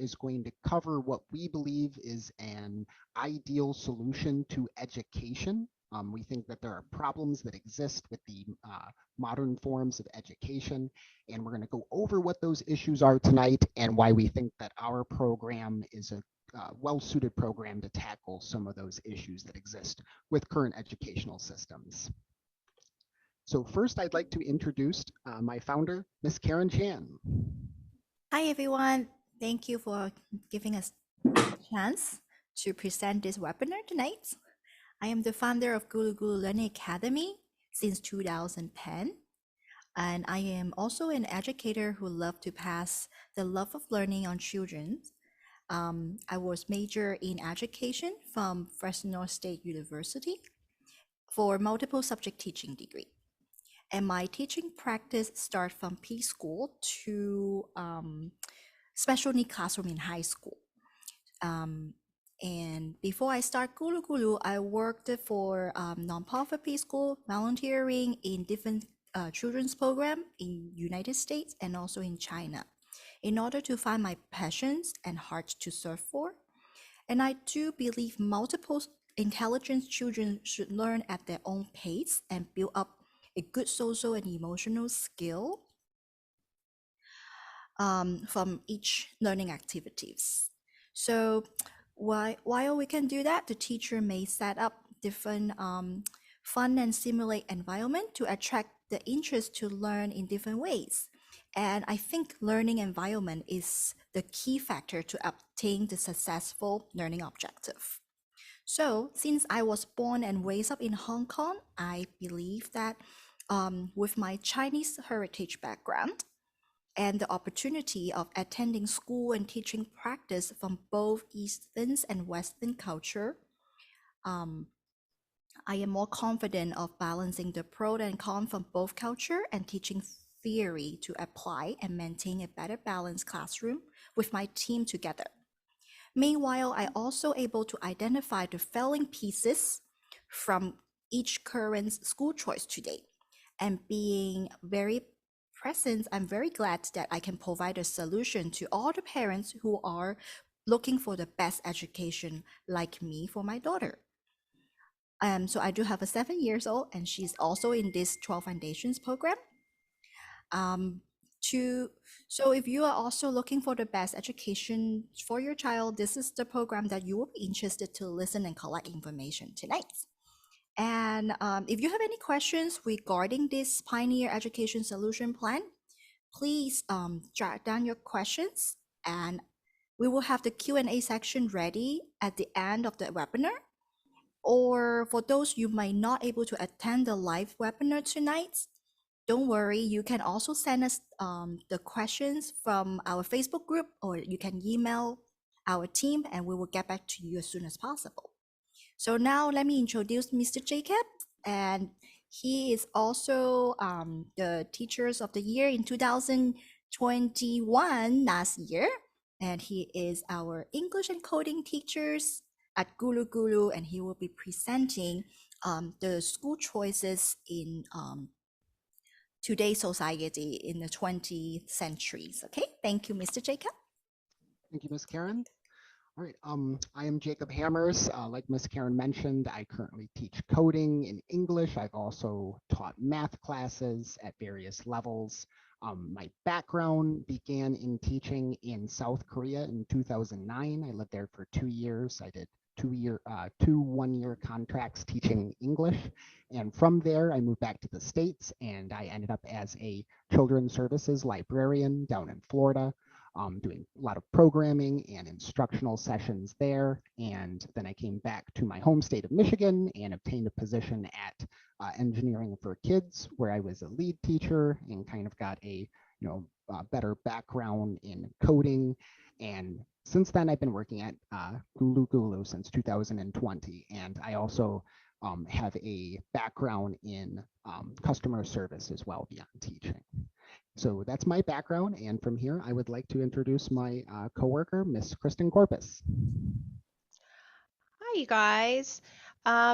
is going to cover what we believe is an ideal solution to education. We think that there are problems that exist with the modern forms of education, and we're going to go over what those issues are tonight and why we think that our program is a well-suited program to tackle some of those issues that exist with current educational systems. So first, I'd like to introduce my founder, Miss Karen Chan. Hi, everyone. Thank you for giving us a chance to present this webinar tonight. I am the founder of Gulu Gulu Learning Academy since 2010, and I am also an educator who loves to pass the love of learning on children. I was major in education from Fresno State University for multiple subject teaching degree. And my teaching practice starts from preschool to special need classroom in high school. And before I start Gulu Gulu, I worked for nonprofit preschool, volunteering in different children's program in United States and also in China, in order to find my passions and heart to serve for. And I do believe multiple intelligent children should learn at their own pace and build up a good social and emotional skill from each learning activities. So while we can do that, the teacher may set up different fun and simulate environment to attract the interest to learn in different ways. And I think learning environment is the key factor to obtain the successful learning objective. So since I was born and raised up in Hong Kong, I believe that with my Chinese heritage background and the opportunity of attending school and teaching practice from both Eastern and Western culture, I am more confident of balancing the pro and con from both culture and teaching theory to apply and maintain a better balanced classroom with my team together. Meanwhile, I also able to identify the failing pieces from each current school choice today. And being very present, I'm very glad that I can provide a solution to all the parents who are looking for the best education like me for my daughter. So I do have a 7 years old and she's also in this 12 Foundations program. So if you are also looking for the best education for your child, this is the program that you will be interested to listen and collect information tonight. And if you have any questions regarding this Pioneer Education Solution Plan, please jot down your questions and we will have the Q&A section ready at the end of the webinar. Or for those you might not able to attend the live webinar tonight, don't worry, you can also send us the questions from our Facebook group, or you can email our team and we will get back to you as soon as possible. So now let me introduce Mr. Jacob, and he is also the Teachers of the Year in 2021 last year, and he is our English and coding teachers at Gulu Gulu, and he will be presenting the school choices in today's society in the 20th centuries. Okay, thank you, Mr. Jacob. Thank you, Miss Karen. All right, I am Jacob Hammers. Like Miss Karen mentioned, I currently teach coding in English. I've also taught math classes at various levels. My background began in teaching in South Korea in 2009. I lived there for 2 years. I did two one-year contracts teaching English. And from there, I moved back to the States and I ended up as a children's services librarian down in Florida, doing a lot of programming and instructional sessions there. And then I came back to my home state of Michigan and obtained a position at Engineering for Kids, where I was a lead teacher and kind of got a better background in coding. And since then, I've been working at Gulu Gulu since 2020. And I also have a background in customer service as well beyond teaching. So that's my background. And from here, I would like to introduce my coworker, Miss Kristen Corpus. Hi, you guys.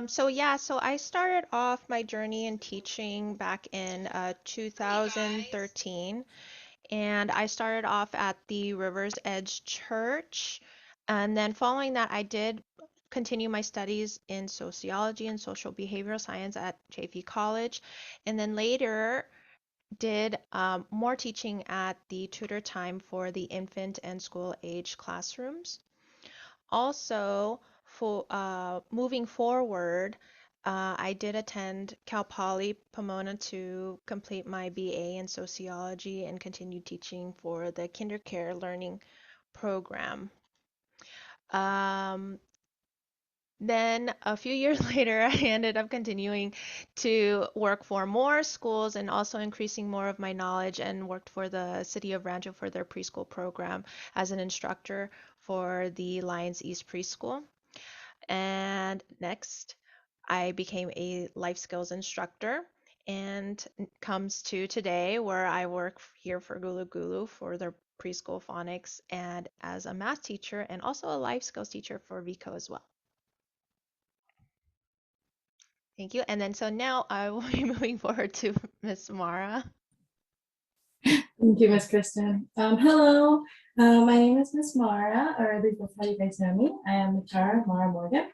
So I started off my journey in teaching back in 2013. and I started off at the River's Edge Church. And then following that, I did continue my studies in sociology and social behavioral science at JV College. And then later, did more teaching at the tutor time for the infant and school age classrooms. Also, for moving forward, I did attend Cal Poly Pomona to complete my BA in sociology and continue teaching for the KinderCare learning program. Um, Then a few years later, I ended up continuing to work for more schools and also increasing more of my knowledge, and worked for the City of Rancho for their preschool program as an instructor for the Lions East Preschool. And next, I became a life skills instructor, and comes to today where I work here for Gulu Gulu for their preschool phonics, and as a math teacher and also a life skills teacher for Vico as well. Thank you. And then so now I will be moving forward to Miss Mara. Thank you, Miss Kristen. Hello, my name is Miss Mara, or at least that's how you guys know me. I am Mara Morgan,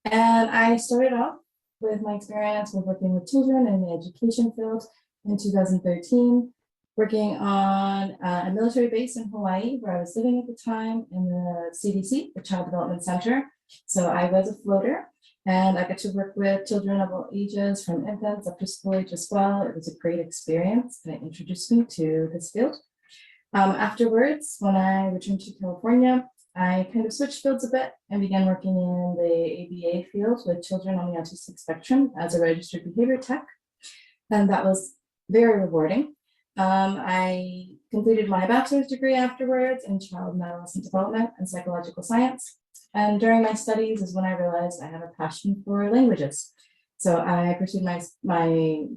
and I started off with my experience with working with children in the education field in 2013, working on a military base in Hawaii, where I was living at the time in the CDC, the Child Development Center. So I was a floater, and I got to work with children of all ages, from infants up to school age as well. It was a great experience, and it introduced me to this field. Afterwards, when I returned to California, I kind of switched fields a bit and began working in the ABA field with children on the autistic spectrum as a registered behavior tech. And that was very rewarding. I completed my bachelor's degree afterwards in child and adolescent development and psychological science. And during my studies is when I realized I have a passion for languages. So I pursued my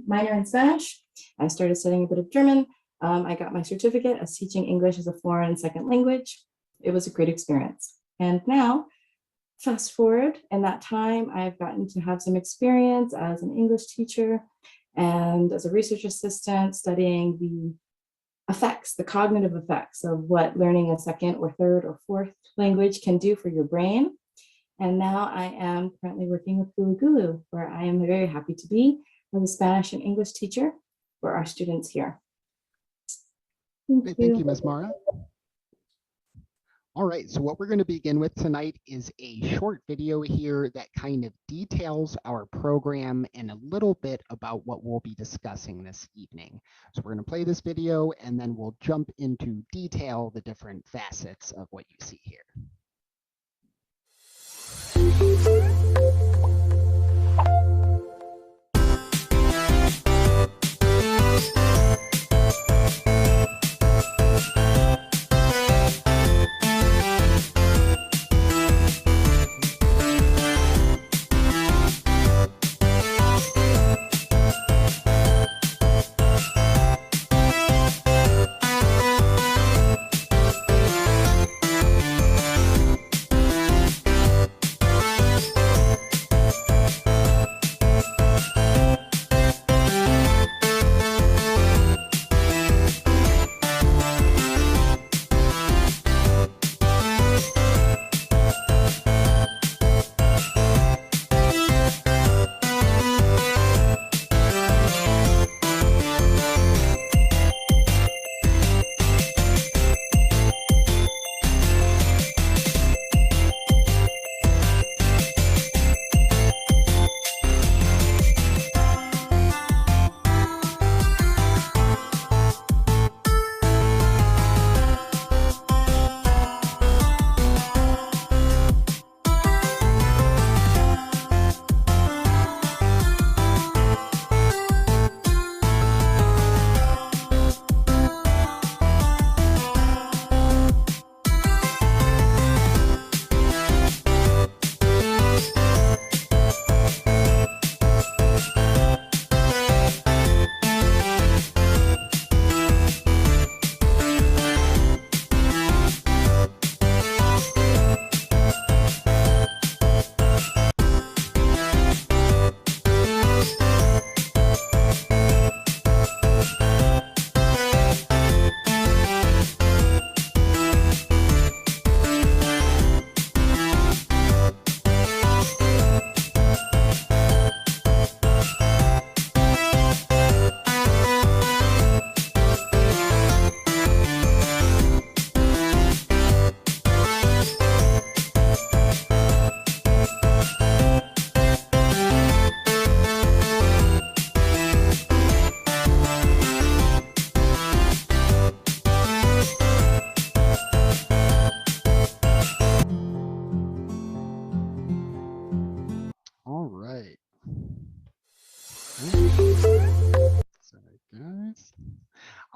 minor in Spanish. I started studying a bit of German. I got my certificate as teaching English as a foreign second language. It was a great experience. And now, fast forward, in that time, I've gotten to have some experience as an English teacher and as a research assistant, studying the effects, the cognitive effects of what learning a second or third or fourth language can do for your brain. And now I am currently working with Gulu Gulu, where I am very happy to be as a Spanish and English teacher for our students here. Thank you, Ms. Mara. All right, so what we're going to begin with tonight is a short video here that kind of details our program and a little bit about what we'll be discussing this evening. So we're going to play this video, and then we'll jump into detail the different facets of what you see here.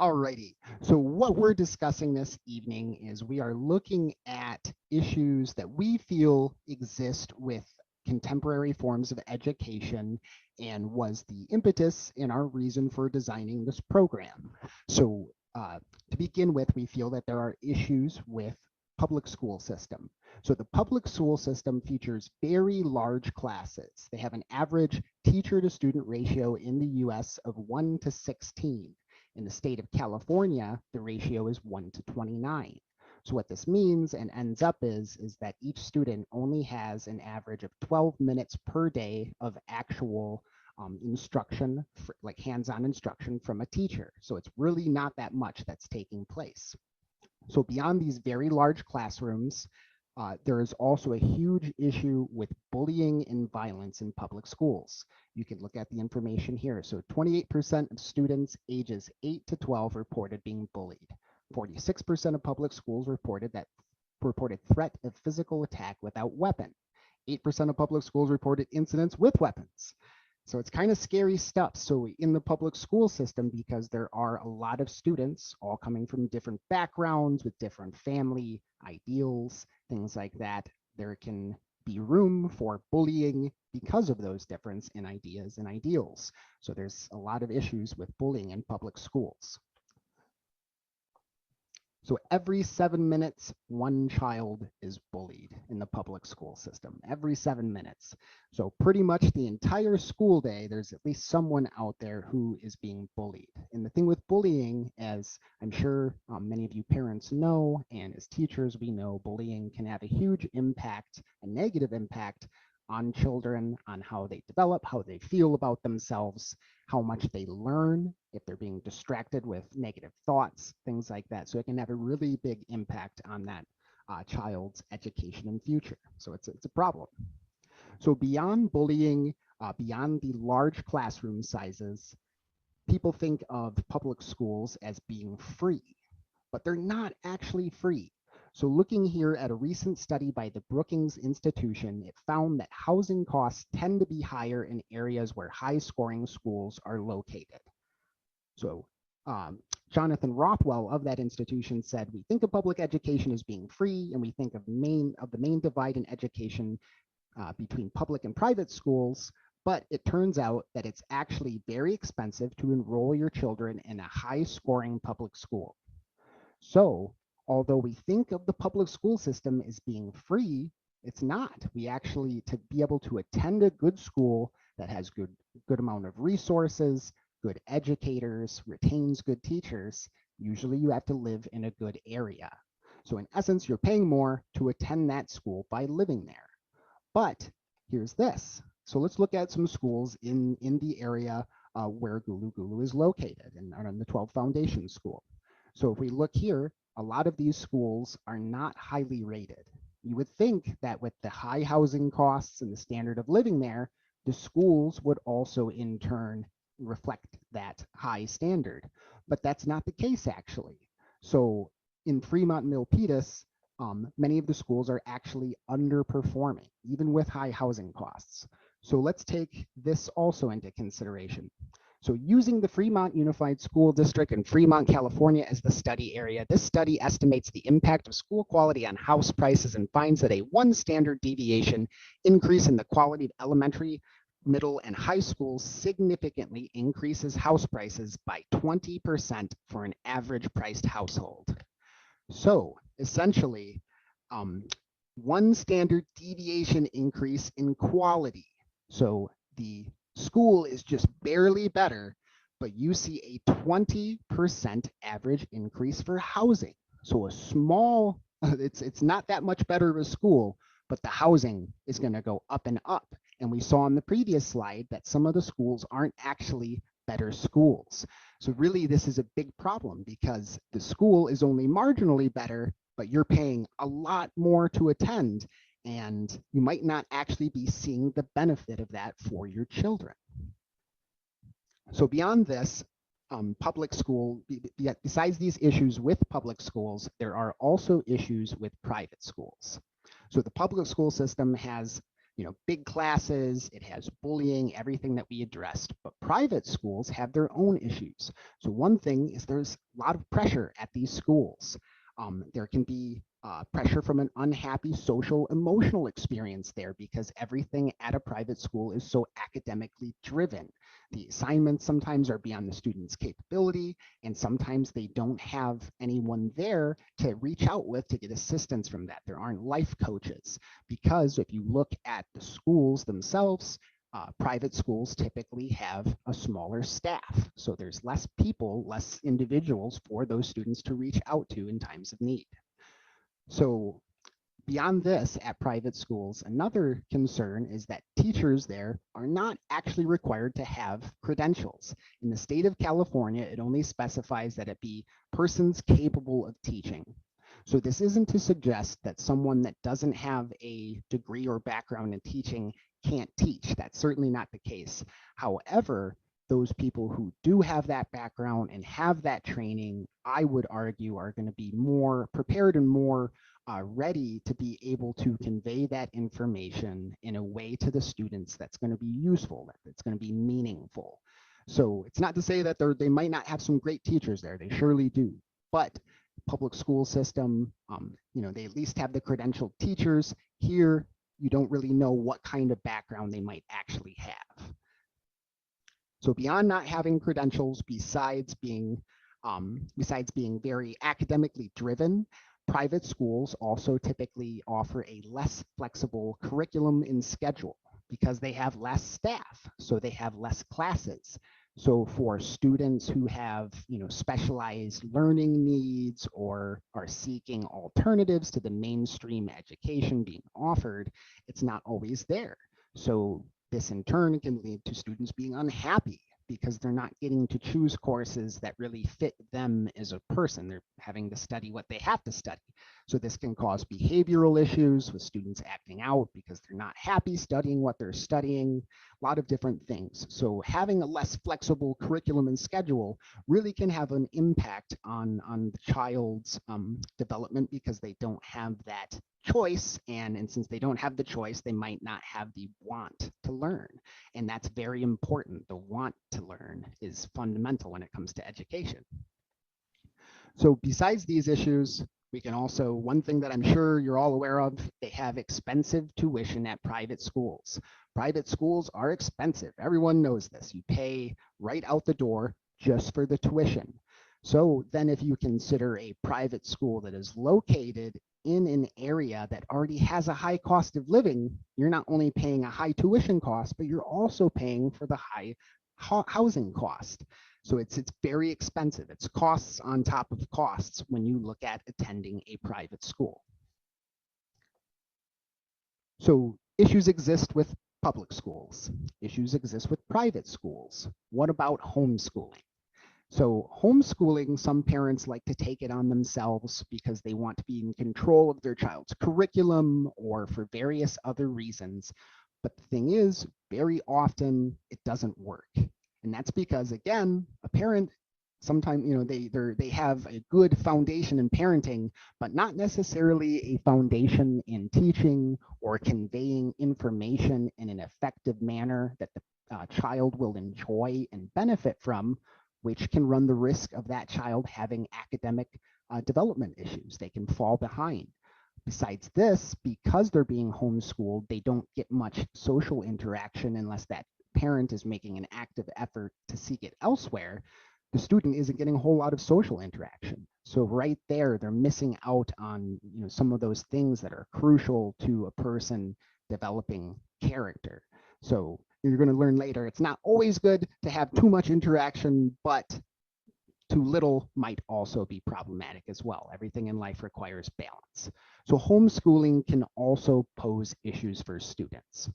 Alrighty, so what we're discussing this evening is we are looking at issues that we feel exist with contemporary forms of education and was the impetus in our reason for designing this program. So to begin with, we feel that there are issues with public school system. So the public school system features very large classes. They have an average teacher to student ratio in the US of 1 to 16. In the state of California, the ratio is 1 to 29. So what this means and ends up is that each student only has an average of 12 minutes per day of actual instruction, like hands-on instruction from a teacher. So it's really not that much that's taking place. So beyond these very large classrooms, there is also a huge issue with bullying and violence in public schools. You can look at the information here. So 28% of students ages 8 to 12 reported being bullied. 46% of public schools reported threat of physical attack without weapon. 8% of public schools reported incidents with weapons. So it's kind of scary stuff. So in the public school system, because there are a lot of students all coming from different backgrounds with different family ideals, things like that, there can be room for bullying because of those difference in ideas and ideals. So there's a lot of issues with bullying in public schools. So every 7 minutes, one child is bullied in the public school system, every 7 minutes. So pretty much the entire school day, there's at least someone out there who is being bullied. And the thing with bullying, as I'm sure many of you parents know, and as teachers we know, bullying can have a huge impact, a negative impact on children, on how they develop, how they feel about themselves, how much they learn, if they're being distracted with negative thoughts, things like that. So it can have a really big impact on that child's education and future. So it's a problem. So beyond bullying, beyond the large classroom sizes, people think of public schools as being free, but they're not actually free. So looking here at a recent study by the Brookings Institution, it found that housing costs tend to be higher in areas where high-scoring schools are located. So Jonathan Rothwell of that institution said, we think of public education as being free, and we think of the main divide in education between public and private schools, but it turns out that it's actually very expensive to enroll your children in a high-scoring public school. So although we think of the public school system as being free, it's not. We actually, to be able to attend a good school that has good amount of resources, good educators, retains good teachers, usually you have to live in a good area. So in essence, you're paying more to attend that school by living there. But here's this. So let's look at some schools in the area where Gulu Gulu is located and in the 12 Foundation School. So if we look here, a lot of these schools are not highly rated. You would think that with the high housing costs and the standard of living there, the schools would also in turn reflect that high standard, but that's not the case actually. So in Fremont Milpitas, many of the schools are actually underperforming, even with high housing costs. So let's take this also into consideration. So using the Fremont Unified School District in Fremont, California as the study area, this study estimates the impact of school quality on house prices and finds that a 1 standard deviation increase in the quality of elementary, middle, and high schools significantly increases house prices by 20% for an average priced household. So essentially, 1 standard deviation increase in quality. So the school is just barely better, but you see a 20% average increase for housing. So a small, it's not that much better of a school, but the housing is going to go up and up. And we saw in the previous slide that some of the schools aren't actually better schools. So really this is a big problem because the school is only marginally better, but you're paying a lot more to attend, and you might not actually be seeing the benefit of that for your children. So beyond this, public school, besides these issues with public schools, there are also issues with private schools. So the public school system has big classes, it has bullying, everything that we addressed. But private schools have their own issues. So one thing is there's a lot of pressure at these schools. There can be pressure from an unhappy social emotional experience there because everything at a private school is so academically driven. The assignments sometimes are beyond the student's capability, and sometimes they don't have anyone there to reach out with to get assistance from that. There aren't life coaches because if you look at the schools themselves, private schools typically have a smaller staff. So there's less people, less individuals for those students to reach out to in times of need. So beyond this, at private schools, another concern is that teachers there are not actually required to have credentials. In the state of California, it only specifies that it be persons capable of teaching. So this isn't to suggest that someone that doesn't have a degree or background in teaching can't teach. That's certainly not the case. However, those people who do have that background and have that training, I would argue, are going to be more prepared and more ready to be able to convey that information in a way to the students that's going to be useful, that's going to be meaningful. So it's not to say that they might not have some great teachers there. They surely do. But public school system, they at least have the credentialed teachers. Here, you don't really know what kind of background they might actually have. So beyond not having credentials, besides being very academically driven, private schools also typically offer a less flexible curriculum and schedule because they have less staff, so they have less classes. So for students who have, specialized learning needs or are seeking alternatives to the mainstream education being offered, it's not always there. So this in turn can lead to students being unhappy because they're not getting to choose courses that really fit them as a person. They're having to study what they have to study. So this can cause behavioral issues with students acting out because they're not happy studying what they're studying, a lot of different things. So having a less flexible curriculum and schedule really can have an impact on the child's development because they don't have that choice, and since they don't have the choice, they might not have the want to learn, and that's very important. The want to learn is fundamental when it comes to education. So besides these issues, we can also, one thing that I'm sure you're all aware of, they have expensive tuition at private schools. Private schools are expensive. Everyone knows this. You pay right out the door just for the tuition. So then if you consider a private school that is located in an area that already has a high cost of living, you're not only paying a high tuition cost, but you're also paying for the high housing cost. So it's very expensive. It's costs on top of costs when you look at attending a private school. So issues exist with public schools. Issues exist with private schools. What about homeschooling? So homeschooling, some parents like to take it on themselves because they want to be in control of their child's curriculum or for various other reasons. But the thing is, very often it doesn't work. And that's because, again, a parent, sometimes, they have a good foundation in parenting, but not necessarily a foundation in teaching or conveying information in an effective manner that the child will enjoy and benefit from, which can run the risk of that child having academic development issues. They can fall behind. Besides this, because they're being homeschooled, they don't get much social interaction unless that parent is making an active effort to seek it elsewhere. The student isn't getting a whole lot of social interaction. So right there, they're missing out on some of those things that are crucial to a person developing character. So you're going to learn later, it's not always good to have too much interaction, but too little might also be problematic as well. Everything in life requires balance. So homeschooling can also pose issues for students.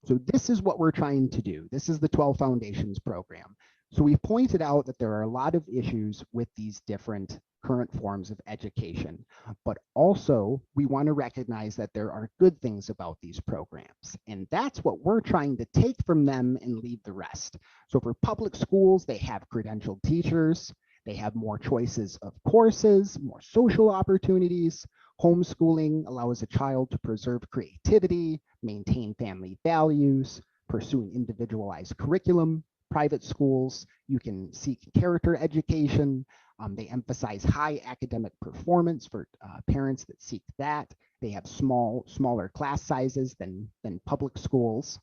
So this is what we're trying to do. This is the 12 Foundations program. So we've pointed out that there are a lot of issues with these different current forms of education, but also we want to recognize that there are good things about these programs, and that's what we're trying to take from them and leave the rest. So for public schools, they have credentialed teachers, they have more choices of courses, more social opportunities. Homeschooling allows a child to preserve creativity, maintain family values, pursue an individualized curriculum. Private schools, you can seek character education. They emphasize high academic performance for parents that seek that. They have smaller class sizes than public schools.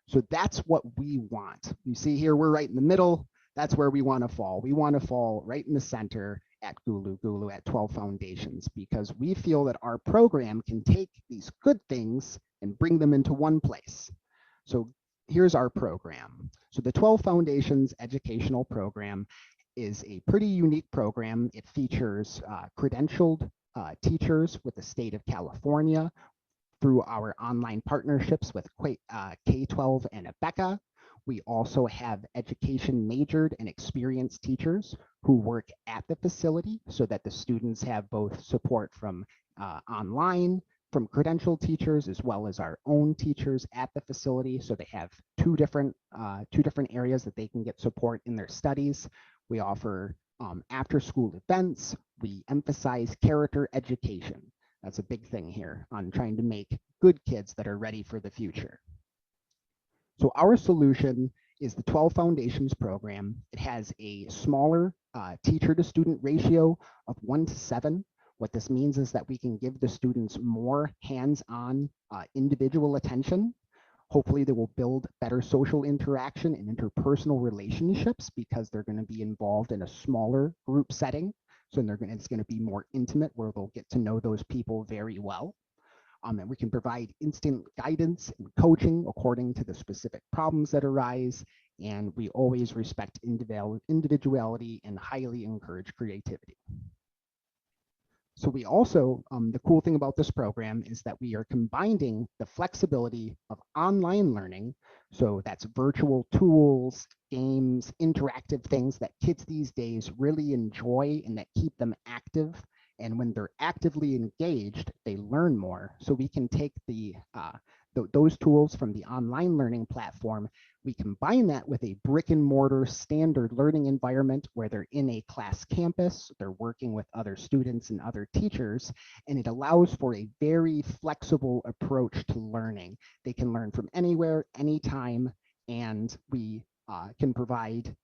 So that's what we want. You see here, we're right in the middle. That's where we want to fall. We want to fall right in the center at Gulu at 12 Foundations, because we feel that our program can take these good things and bring them into one place. So here's our program. So the 12 Foundations educational program is a pretty unique program. It features credentialed teachers with the state of California through our online partnerships with K-12 and ABECA. We also have education majored and experienced teachers who work at the facility so that the students have both support from online, from credentialed teachers, as well as our own teachers at the facility. So they have two different areas that they can get support in their studies. We offer after school events. We emphasize character education. That's a big thing here on trying to make good kids that are ready for the future. So our solution is the 12 Foundations program. It has a smaller teacher to student ratio of 1:7. What this means is that we can give the students more hands-on individual attention. Hopefully they will build better social interaction and interpersonal relationships because they're going to be involved in a smaller group setting. So it's going to be more intimate, where they'll get to know those people very well. And we can provide instant guidance and coaching according to the specific problems that arise. And we always respect individuality and highly encourage creativity. So we also, the cool thing about this program is that we are combining the flexibility of online learning. So that's virtual tools, games, interactive things that kids these days really enjoy and that keep them active. And when they're actively engaged, they learn more. So we can take those tools from the online learning platform. We combine that with a brick and mortar standard learning environment where they're in a class campus, they're working with other students and other teachers, and it allows for a very flexible approach to learning. They can learn from anywhere, anytime, and we can provide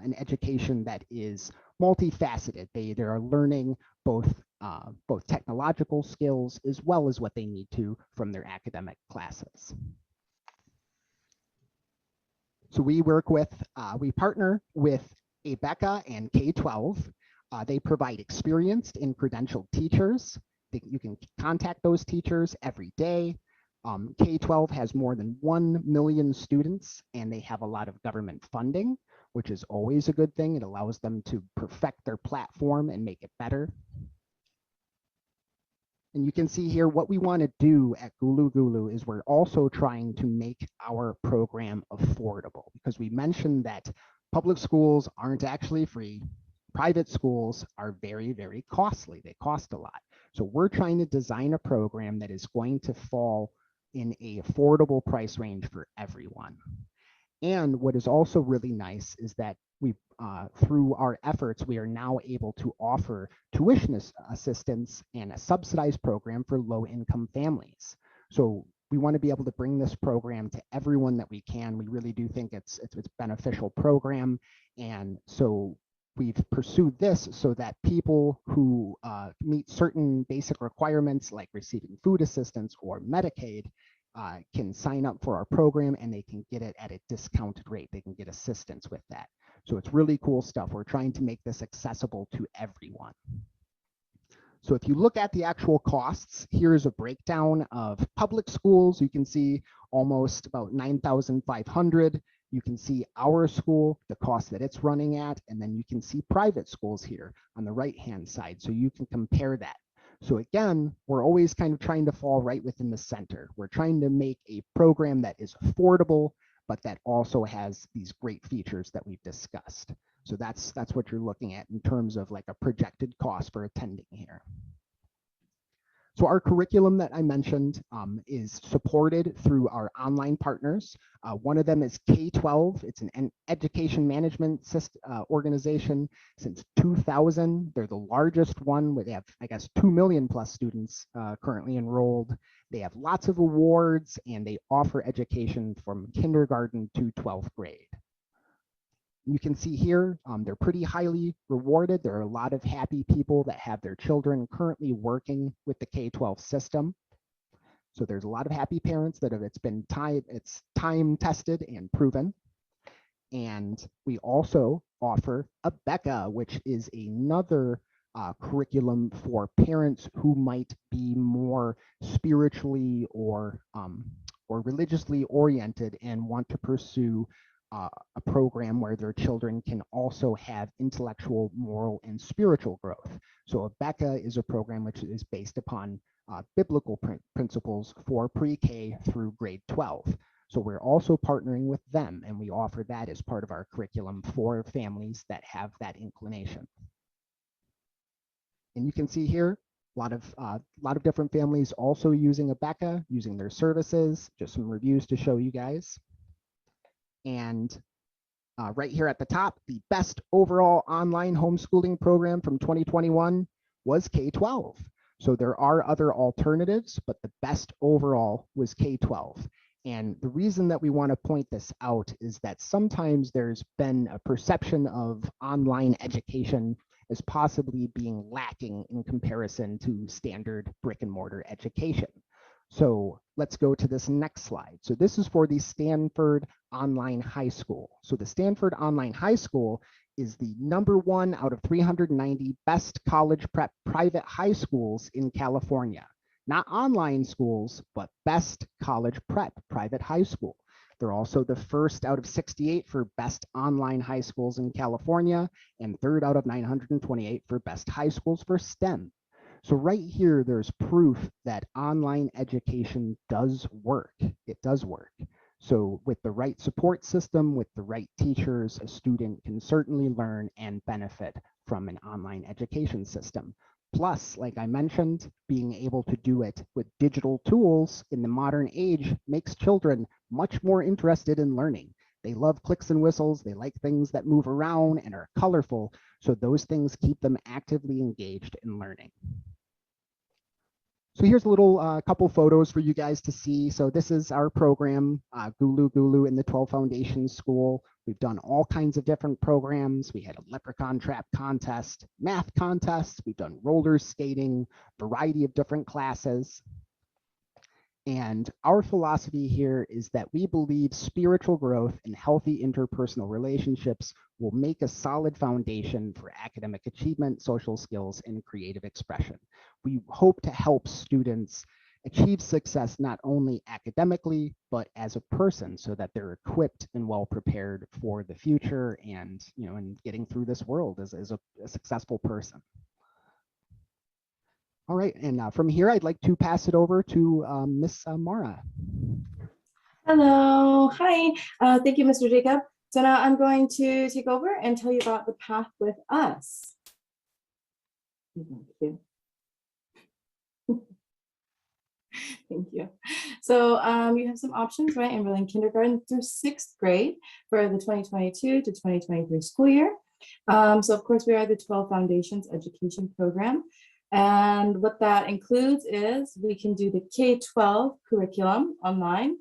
an education that is multifaceted. They are learning both technological skills as well as what they need to from their academic classes. So we partner with ABECA and K-12. They provide experienced and credentialed teachers. You can contact those teachers every day. K-12 has more than 1 million students, and they have a lot of government funding, which is always a good thing. It allows them to perfect their platform and make it better. And you can see here what we want to do at Gulu is we're also trying to make our program affordable, because we mentioned that public schools aren't actually free. Private schools are very, very costly. They cost a lot. So we're trying to design a program that is going to fall in a affordable price range for everyone. And what is also really nice is that through our efforts, we are now able to offer tuition assistance and a subsidized program for low-income families. So we want to be able to bring this program to everyone that we can. We really do think it's a beneficial program. And so we've pursued this so that people who meet certain basic requirements, like receiving food assistance or Medicaid, can sign up for our program, and they can get it at a discounted rate. They can get assistance with that. So it's really cool stuff. We're trying to make this accessible to everyone. So if you look at the actual costs, here's a breakdown of public schools. You can see almost about $9,500. You can see our school, the cost that it's running at, and then you can see private schools here on the right-hand side. So you can compare that. So again, we're always kind of trying to fall right within the center. We're trying to make a program that is affordable, but that also has these great features that we've discussed. So that's what you're looking at in terms of like a projected cost for attending here. So our curriculum that I mentioned is supported through our online partners. One of them is K-12. It's an education management organization since 2000. They're the largest one. They have, I guess, 2 million plus students currently enrolled. They have lots of awards, and they offer education from kindergarten to 12th grade. You can see here, they're pretty highly rewarded. There are a lot of happy people that have their children currently working with the K-12 system. So there's a lot of happy parents that it's time tested and proven. And we also offer a BECA, which is another curriculum for parents who might be more spiritually or religiously oriented and want to pursue a program where their children can also have intellectual, moral, and spiritual growth. So a BECA is a program which is based upon biblical principles for pre-K through grade 12. So we're also partnering with them, and we offer that as part of our curriculum for families that have that inclination. And you can see here a lot of different families also using a BECA, using their services. Just some reviews to show you guys. And right here at the top, the best overall online homeschooling program from 2021 was K-12. So there are other alternatives, but the best overall was K-12. And the reason that we want to point this out is that sometimes there's been a perception of online education as possibly being lacking in comparison to standard brick and mortar education. So let's go to this next slide. So this is for the Stanford Online High School. So the Stanford Online High School is the #1 out of 390 best college prep private high schools in California. Not online schools, but best college prep private high school. They're also the first out of 68 for best online high schools in California and third out of 928 for best high schools for STEM. So right here, there's proof that online education does work. It does work. So with the right support system, with the right teachers, a student can certainly learn and benefit from an online education system. Plus, like I mentioned, being able to do it with digital tools in the modern age makes children much more interested in learning. They love clicks and whistles. They like things that move around and are colorful. So those things keep them actively engaged in learning. So here's a little couple photos for you guys to see. So this is our program, Gulu Gulu in the 12 Foundation School. We've done all kinds of different programs. We had a leprechaun trap contest, math contests. We've done roller skating, variety of different classes. And our philosophy here is that we believe spiritual growth and healthy interpersonal relationships will make a solid foundation for academic achievement, social skills, and creative expression. We hope to help students achieve success not only academically, but as a person so that they're equipped and well prepared for the future and, and getting through this world as a successful person. All right, and from here, I'd like to pass it over to Miss Mara. Hello, hi. Thank you, Mr. Jacob. So now I'm going to take over and tell you about the path with us. Thank you. Thank you. So you have some options, right? Enrolling kindergarten through 6th grade for the 2022 to 2023 school year. So of course, we are the 12 Foundations Education Program. And what that includes is we can do the K-12 curriculum online,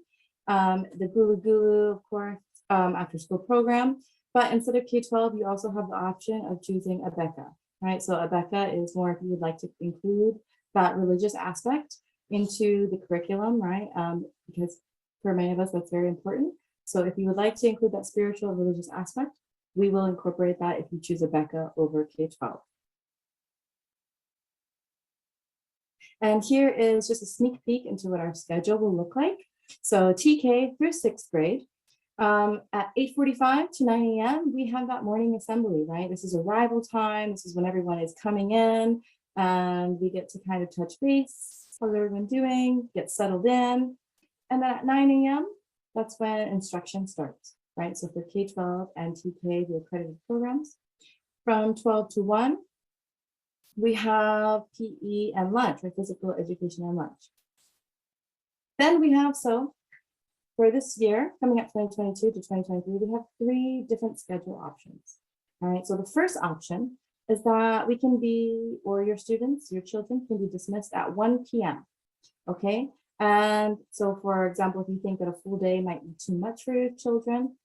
the Gulu Gulu, of course, after school program. But instead of K-12, you also have the option of choosing a BECA, right? So a BECA is more if you would like to include that religious aspect into the curriculum, right? Because for many of us, that's very important. So if you would like to include that spiritual religious aspect, we will incorporate that if you choose a BECA over K-12. And here is just a sneak peek into what our schedule will look like. So TK through 6th grade, at 8:45 to 9 a.m., we have that morning assembly, right? This is arrival time. This is when everyone is coming in and we get to kind of touch base. How's everyone doing? Get settled in. And then at 9 a.m., that's when instruction starts, right? So for K-12 and TK, the accredited programs, from 12 to 1, we have PE and lunch, or physical education and lunch. Then we have, so for this year, coming up 2022 to 2023, we have 3 different schedule options. All right, so the first option is that we can be, or your students, your children can be dismissed at 1 p.m. Okay, and so for example, if you think that a full day might be too much for your children,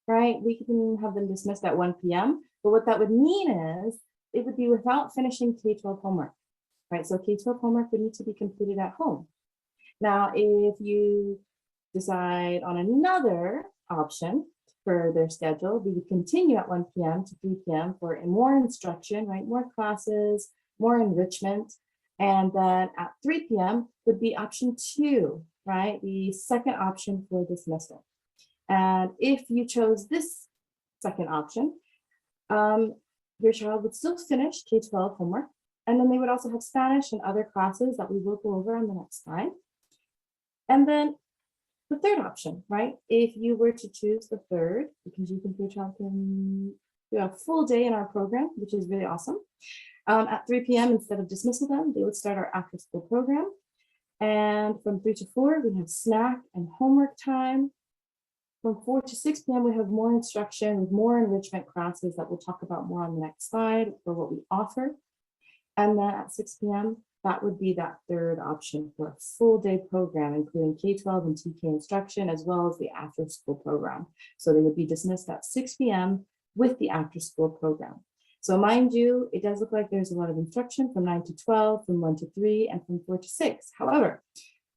right, we can have them dismissed at 1 p.m. But what that would mean is it would be without finishing K-12 homework, right? So K-12 homework would need to be completed at home. Now, if you decide on another option for their schedule, we would continue at 1 p.m. to 3 p.m. for more instruction, right? More classes, more enrichment. And then at 3 p.m. would be option 2, right? The second option for dismissal. And if you chose this second option, your child would still finish K-12 homework, and then they would also have Spanish and other classes that we will go over on the next slide. And then the third option, right? If you were to choose the third, because you think your child can do a full day in our program, which is really awesome. At 3 p.m., instead of dismissal them, they would start our after school program. And from 3 to 4, we have snack and homework time. From 4 to 6 p.m., we have more instruction with more enrichment classes that we'll talk about more on the next slide for what we offer. And then at 6 p.m., that would be that third option for a full day program, including K-12 and TK instruction, as well as the after school program. So they would be dismissed at 6 p.m. with the after school program. So mind you, it does look like there's a lot of instruction from 9 to 12, from 1 to 3, and from 4 to 6. However,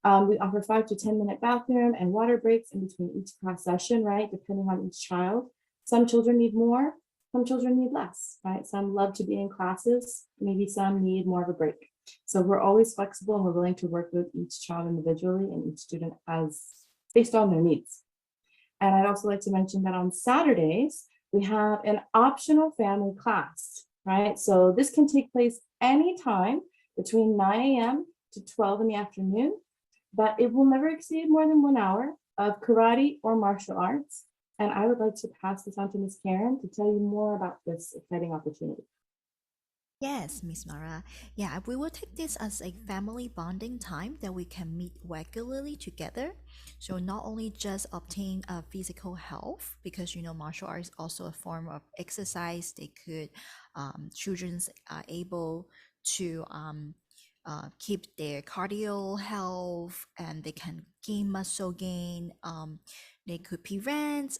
we offer 5 to 10-minute bathroom and water breaks in between each class session, right? Depending on each child. Some children need more, some children need less, right? Some love to be in classes, maybe some need more of a break. So we're always flexible and we're willing to work with each child individually and each student as based on their needs. And I'd also like to mention that on Saturdays, we have an optional family class, right? So this can take place anytime between 9 a.m. to 12 in the afternoon, but it will never exceed more than 1 hour of karate or martial arts. And I would like to pass this on to Ms. Karen to tell you more about this exciting opportunity. Yes, Miss Mara. Yeah, we will take this as a family bonding time that we can meet regularly together. So not only just obtain a physical health, because martial art is also a form of exercise. They could children are able to keep their cardio health, and they can gain muscle gain. They could prevent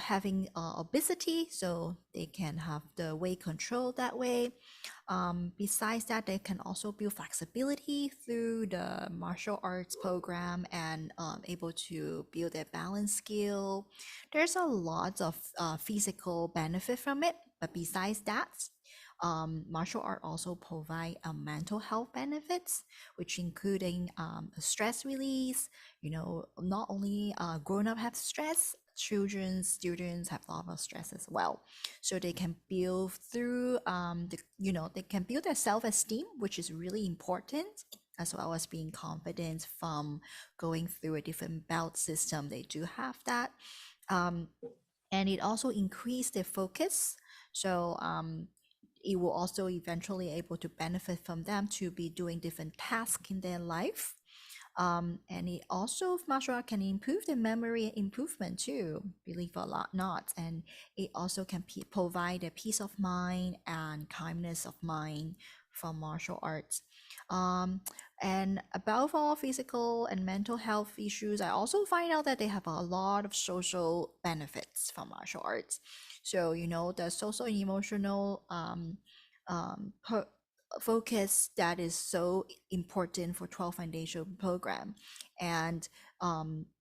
having obesity, so they can have the weight control that way. Besides that, they can also build flexibility through the martial arts program and able to build their balance skill. There's a lot of physical benefit from it, but besides that, martial art also provide mental health benefits, which including stress release. Not only grown-up have stress, children, students have a lot of stress as well. So they can build through they can build their self-esteem, which is really important, as well as being confident from going through a different belt system. They do have that. And it also increase their focus. So it will also eventually able to benefit from them to be doing different tasks in their life. And it also, martial art can improve the memory improvement too, believe it or not. And it also can provide a peace of mind and calmness of mind from martial arts. And above all physical and mental health issues, I also find out that they have a lot of social benefits from martial arts. So, the social and emotional focus that is so important for 12 foundation program. And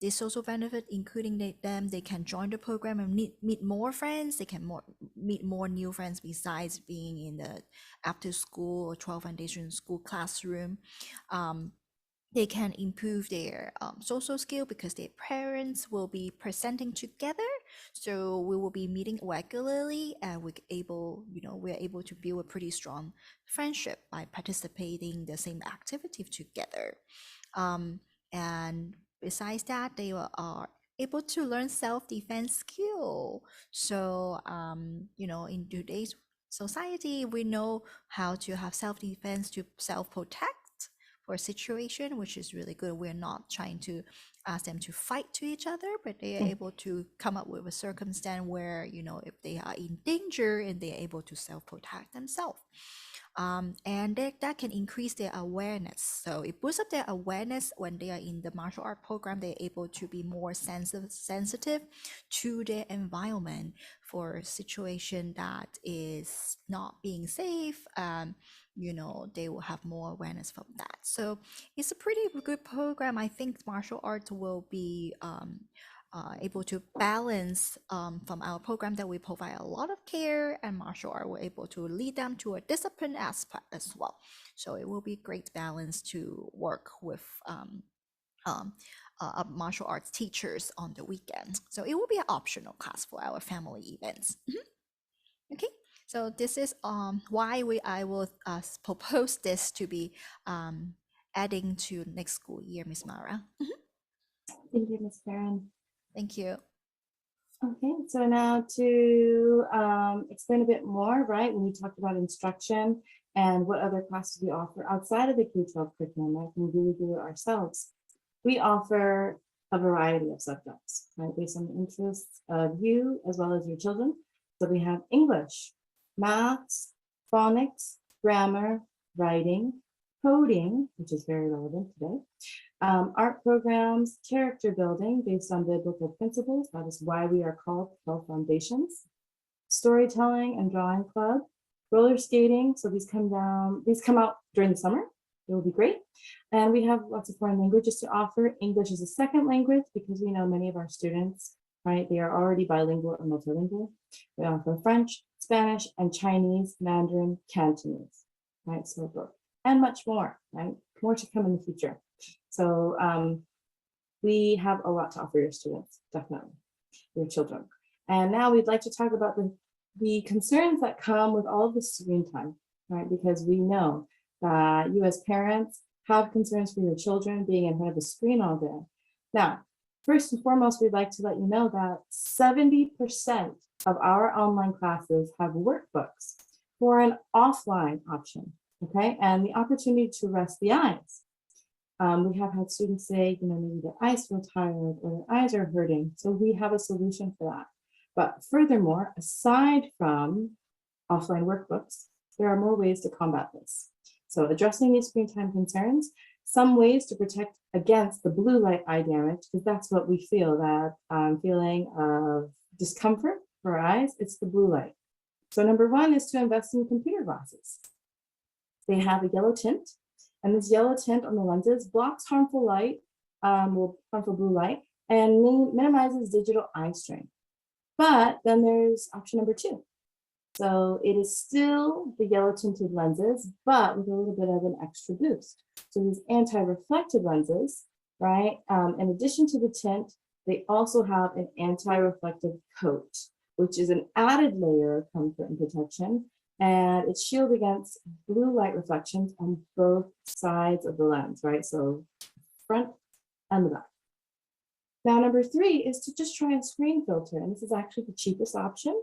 this social benefit, including them, they can join the program and meet more friends. They can meet more new friends besides being in the after school or 12 foundation school classroom. They can improve their social skill because their parents will be presenting together. So we will be meeting regularly, and we're able to build a pretty strong friendship by participating the same activity together. And besides that, they are able to learn self-defense skill. So in today's society, we know how to have self-defense, to self-protect for a situation, which is really good. We're not trying to ask them to fight to each other, but they are able to come up with a circumstance where, you know, if they are in danger and they're able to self-protect themselves. And that can increase their awareness. So it boosts up their awareness when they are in the martial art program. They're able to be more sensitive to their environment for a situation that is not being safe. You know, they will have more awareness from that. So it's a pretty good program. I think martial arts will be able to balance from our program that we provide a lot of care, and martial art we're able to lead them to a discipline aspect as well. So it will be great balance to work with martial arts teachers on the weekend. So it will be an optional class for our family events. Okay, so this is why I will propose this to be adding to next school year, Miss Mara. Thank you, Ms. Karen. Thank you. Okay, so now to explain a bit more, right? When we talked about instruction and what other classes we offer outside of the K-12 curriculum, right? We really do it ourselves. We offer a variety of subjects, right? Based on the interests of you as well as your children. So we have English, maths, phonics, grammar, writing, coding, which is very relevant today, art programs, character building based on biblical principles. That is why we are called 12 Foundations. Storytelling and drawing club, roller skating. So these come out during the summer. It will be great. And we have lots of foreign languages to offer. English is a second language because we know many of our students, right, they are already bilingual or multilingual. We offer French, Spanish, and Chinese, Mandarin, Cantonese, right? So and much more, right? More to come in the future. So we have a lot to offer your students, definitely, your children. And now we'd like to talk about the concerns that come with all of the screen time, right? Because we know that you as parents have concerns for your children being in front of a screen all day. Now, first and foremost, we'd like to let you know that 70% of our online classes have workbooks for an offline option, okay? And the opportunity to rest the eyes. We have had students say, you know, maybe their eyes feel tired or their eyes are hurting. So we have a solution for that. But furthermore, aside from offline workbooks, there are more ways to combat this. So addressing these screen time concerns, some ways to protect against the blue light eye damage, because that's what we feel, that feeling of discomfort for our eyes, it's the blue light. So number one is to invest in computer glasses. They have a yellow tint, and this yellow tint on the lenses blocks harmful light, harmful blue light, and minimizes digital eye strain. But then there's option number two. So it is still the yellow tinted lenses, but with a little bit of an extra boost. So these anti-reflective lenses, right? In addition to the tint, they also have an anti-reflective coat, which is an added layer of comfort and protection. And it's shielded against blue light reflections on both sides of the lens, right? So front and the back. Now, number three is to just try a screen filter. And this is actually the cheapest option.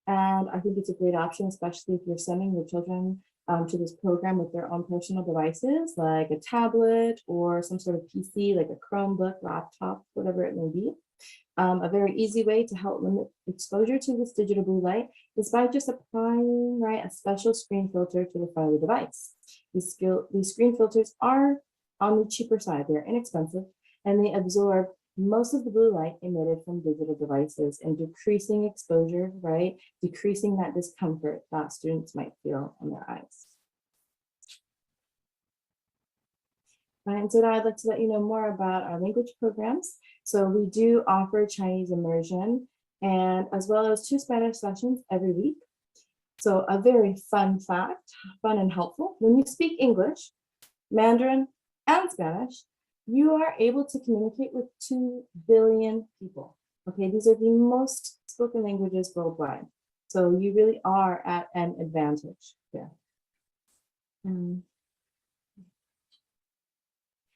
And I think it's a great option, especially if you're sending your children to this program with their own personal devices, like a tablet or some sort of PC, like a Chromebook, laptop, whatever it may be. A very easy way to help limit exposure to this digital blue light is by just applying, right, a special screen filter to the front of the device. These screen filters are on the cheaper side. They're inexpensive, and they absorb most of the blue light emitted from digital devices and decreasing exposure, right? Decreasing that discomfort that students might feel on their eyes. And so now I'd like to let you know more about our language programs. So we do offer Chinese immersion and as well as 2 Spanish sessions every week. So a very fun fact, fun and helpful. When you speak English, Mandarin, and Spanish, you are able to communicate with 2 billion people. Okay, these are the most spoken languages worldwide. So you really are at an advantage there.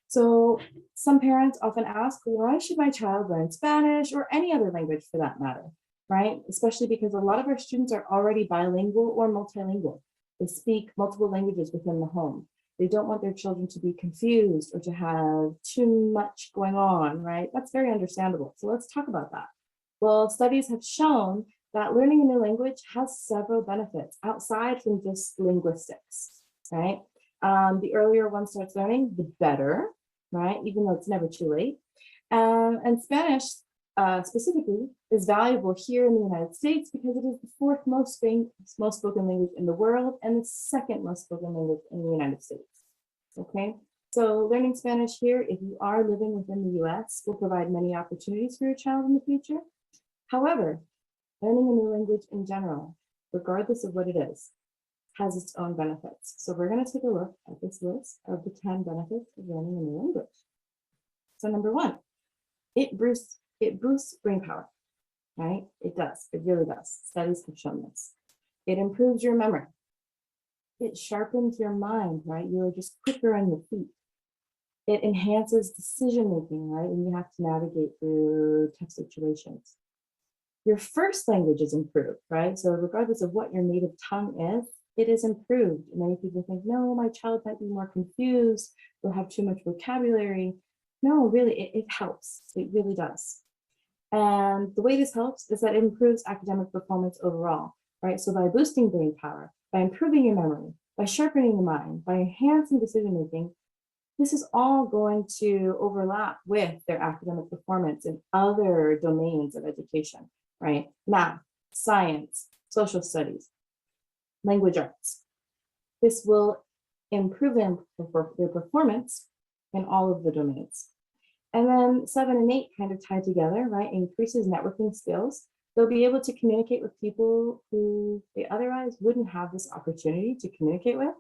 So some parents often ask, why should my child learn Spanish or any other language for that matter? right? Especially because a lot of our students are already bilingual or multilingual. They speak multiple languages within the home. They don't want their children to be confused or to have too much going on, right? That's very understandable. So let's talk about that. Well, studies have shown that learning a new language has several benefits outside from just linguistics, right? The earlier one starts learning, the better, right? Even though it's never too late. And Spanish specifically is valuable here in the United States because it is the fourth most spoken language in the world and the second most spoken language in the United States. Okay, so learning Spanish here, if you are living within the US, will provide many opportunities for your child in the future. However, learning a new language in general, regardless of what it is, has its own benefits. So we're going to take a look at this list of the 10 benefits of learning a new language. So number one, it boosts brain power, right? It does, it really does. Studies have shown this. It improves your memory. It sharpens your mind, right? You're just quicker on your feet. It enhances decision-making, right? When you have to navigate through tough situations. Your first language is improved, right? So regardless of what your native tongue is, it is improved. Many people think, no, my child might be more confused, they'll have too much vocabulary. No, really, it helps. It really does. And the way this helps is that it improves academic performance overall, right? So by boosting brain power, by improving your memory, by sharpening the mind, by enhancing decision-making, this is all going to overlap with their academic performance in other domains of education, right? Math, science, social studies, language arts. This will improve their performance in all of the domains. And then 7 and 8 kind of tie together, right? Increases networking skills. They'll be able to communicate with people who they otherwise wouldn't have this opportunity to communicate with.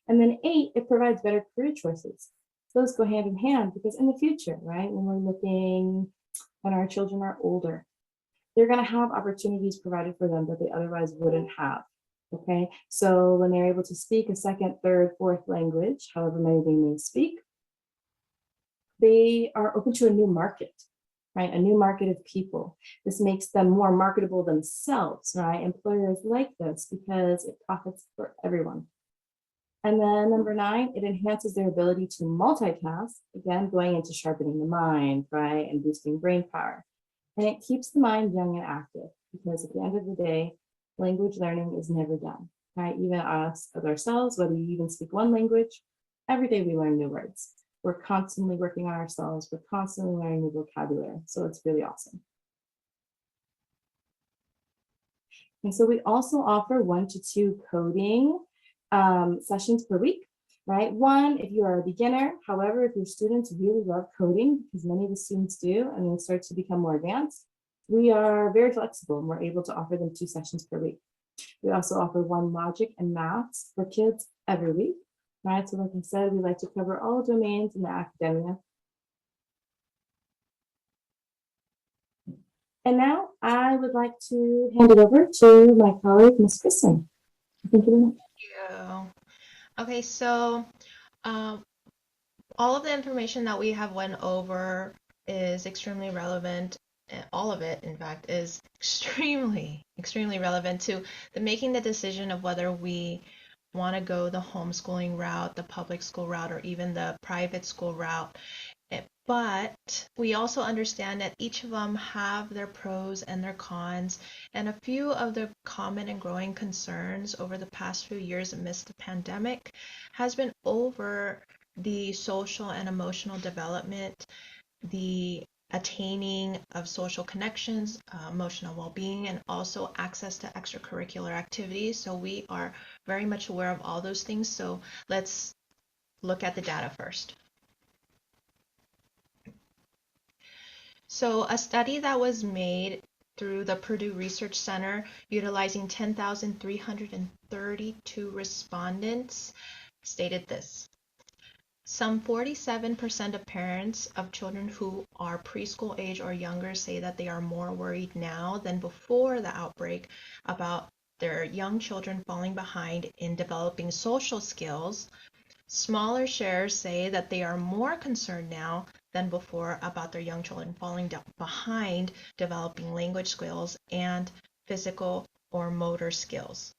And then 8, it provides better career choices. Those go hand in hand because in the future, right, when our children are older, they're going to have opportunities provided for them that they otherwise wouldn't have. Okay, so when they're able to speak a second, third, fourth language, however many they may speak, they are open to a new market, right? A new market of people. This makes them more marketable themselves, right? Employers like this because it profits for everyone. And then number 9, it enhances their ability to multitask, again, going into sharpening the mind, right? And boosting brain power. And it keeps the mind young and active because at the end of the day, language learning is never done, right? Even us as ourselves, whether you even speak one language, every day we learn new words. We're constantly working on ourselves. We're constantly learning new vocabulary. So it's really awesome. And so we also offer 1 to 2 coding sessions per week, right? 1, if you are a beginner. However, if your students really love coding, because many of the students do, and they start to become more advanced, we are very flexible and we're able to offer them 2 sessions per week. We also offer 1 logic and maths for kids every week, right? So like I said, we like to cover all domains in the academia. And now I would like to hand it over to my colleague, Ms. Kristen. Thank you very much. Thank you. Okay, so all of the information that we have went over is extremely relevant. All of it, in fact, is extremely relevant to making the decision of whether we want to go the homeschooling route, the public school route, or even the private school route. But we also understand that each of them have their pros and their cons, and a few of the common and growing concerns over the past few years amidst the pandemic has been over the social and emotional development, the attaining of social connections, emotional well-being, and also access to extracurricular activities. So we are very much aware of all those things. So let's look at the data first. So a study that was made through the Purdue Research Center utilizing 10,332 respondents stated this. Some 47% of parents of children who are preschool age or younger say that they are more worried now than before the outbreak about their young children falling behind in developing social skills. Smaller shares say that they are more concerned now than before about their young children falling behind developing language skills and physical or motor skills.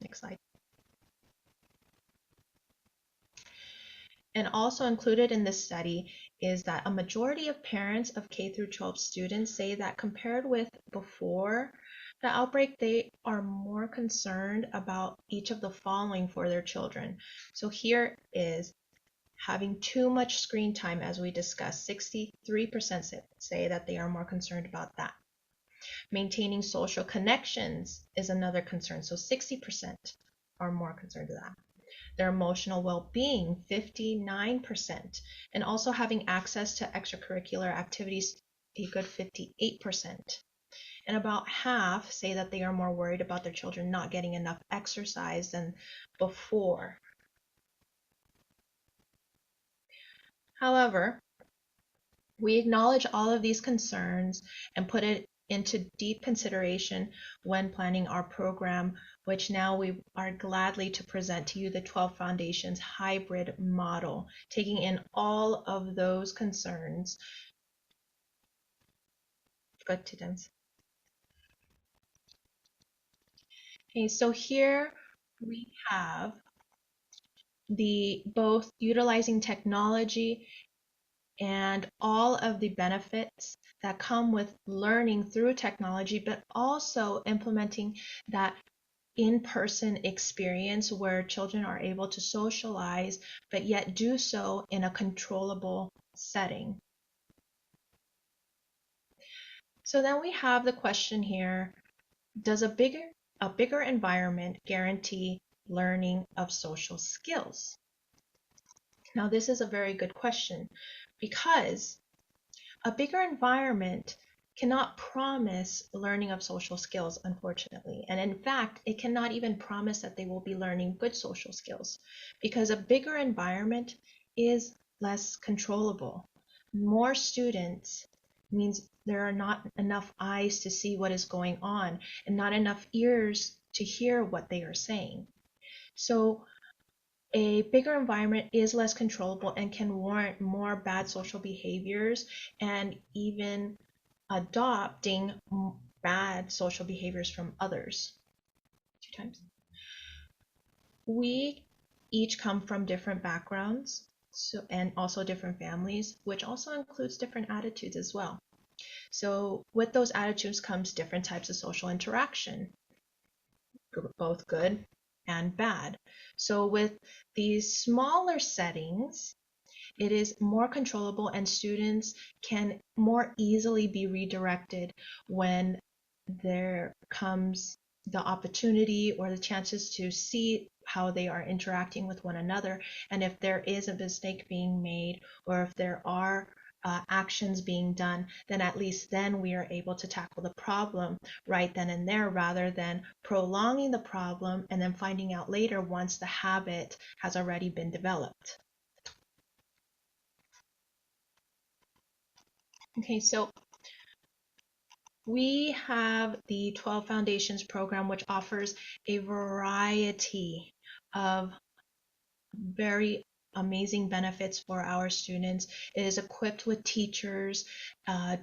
Next slide. And also included in this study is that a majority of parents of K through 12 students say that compared with before the outbreak, they are more concerned about each of the following for their children. So here is having too much screen time, as we discussed. 63% say that they are more concerned about that. Maintaining social connections is another concern. So 60% are more concerned with that. Their emotional well-being, 59%, and also having access to extracurricular activities, a good 58%. And about half say that they are more worried about their children not getting enough exercise than before. However, we acknowledge all of these concerns and put it into deep consideration when planning our program, which now we are gladly to present to you the 12 Foundations hybrid model, taking in all of those concerns. Good to them. Okay, so here we have the both utilizing technology and all of the benefits that come with learning through technology, but also implementing that in-person experience where children are able to socialize, but yet do so in a controllable setting. So then we have the question here, does a bigger environment guarantee learning of social skills? Now, this is a very good question because a bigger environment cannot promise learning of social skills, unfortunately. And in fact, it cannot even promise that they will be learning good social skills because a bigger environment is less controllable. More students means there are not enough eyes to see what is going on and not enough ears to hear what they are saying. So a bigger environment is less controllable and can warrant more bad social behaviors and even adopting bad social behaviors from others. 2 times. We each come from different backgrounds and also different families, which also includes different attitudes as well. So with those attitudes comes different types of social interaction, both good and bad. So with these smaller settings, it is more controllable and students can more easily be redirected when there comes the opportunity or the chances to see how they are interacting with one another. And if there is a mistake being made or if there are actions being done, then at least then we are able to tackle the problem right then and there rather than prolonging the problem and then finding out later once the habit has already been developed. Okay, so we have the 12 Foundations program, which offers a variety of very amazing benefits for our students. It is equipped with teachers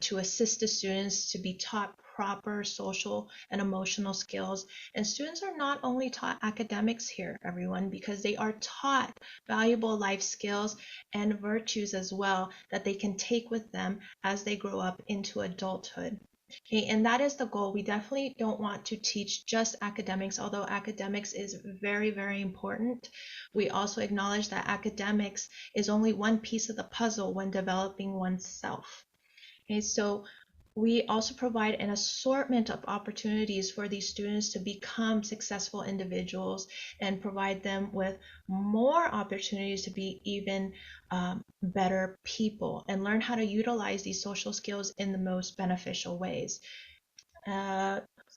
to assist the students to be taught proper social and emotional skills. And students are not only taught academics here, everyone, because they are taught valuable life skills and virtues as well that they can take with them as they grow up into adulthood. Okay, and that is the goal. We definitely don't want to teach just academics, although academics is very, very important. We also acknowledge that academics is only one piece of the puzzle when developing oneself. Okay, so we also provide an assortment of opportunities for these students to become successful individuals and provide them with more opportunities to be even better people and learn how to utilize these social skills in the most beneficial ways.